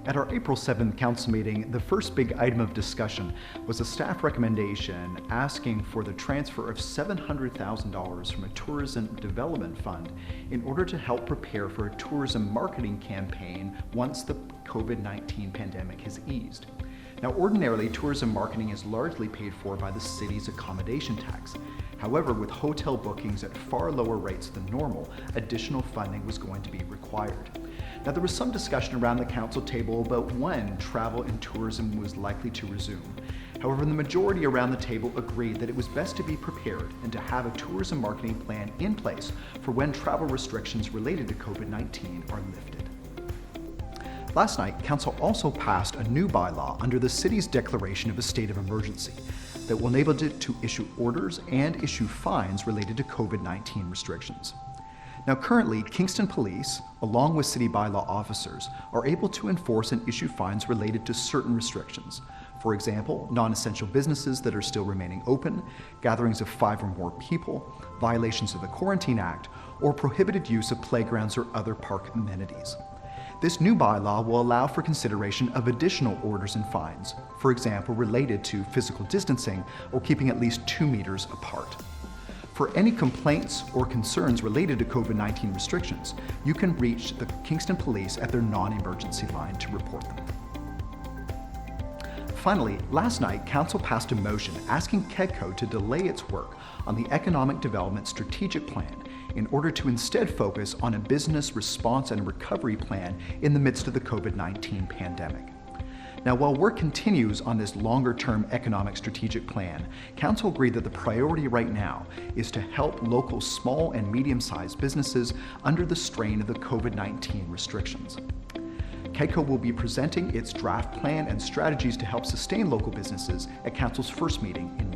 At our April 7th council meeting, the first big item of discussion was a staff recommendation asking for the transfer of $700,000 from a tourism development fund in order to help prepare for a tourism marketing campaign once the COVID-19 pandemic has eased. Now, ordinarily, tourism marketing is largely paid for by the city's accommodation tax. However, with hotel bookings at far lower rates than normal, additional funding was going to be required. Now, there was some discussion around the council table about when travel and tourism was likely to resume. However, the majority around the table agreed that it was best to be prepared and to have a tourism marketing plan in place for when travel restrictions related to COVID-19 are lifted. Last night, Council also passed a new bylaw under the city's declaration of a state of emergency that will enable it to issue orders and issue fines related to COVID-19 restrictions. Now, currently, Kingston Police, along with city bylaw officers, are able to enforce and issue fines related to certain restrictions. For example, non-essential businesses that are still remaining open, gatherings of 5 or more people, violations of the Quarantine Act, or prohibited use of playgrounds or other park amenities. This new bylaw will allow for consideration of additional orders and fines, for example, related to physical distancing or keeping at least 2 meters apart. For any complaints or concerns related to COVID-19 restrictions, you can reach the Kingston Police at their non-emergency line to report them. Finally, last night, Council passed a motion asking KEDCO to delay its work on the Economic Development Strategic Plan in order to instead focus on a business response and recovery plan in the midst of the COVID-19 pandemic. Now, while work continues on this longer-term economic strategic plan, Council agreed that the priority right now is to help local small and medium-sized businesses under the strain of the COVID-19 restrictions. KEDCO will be presenting its draft plan and strategies to help sustain local businesses at Council's first meeting in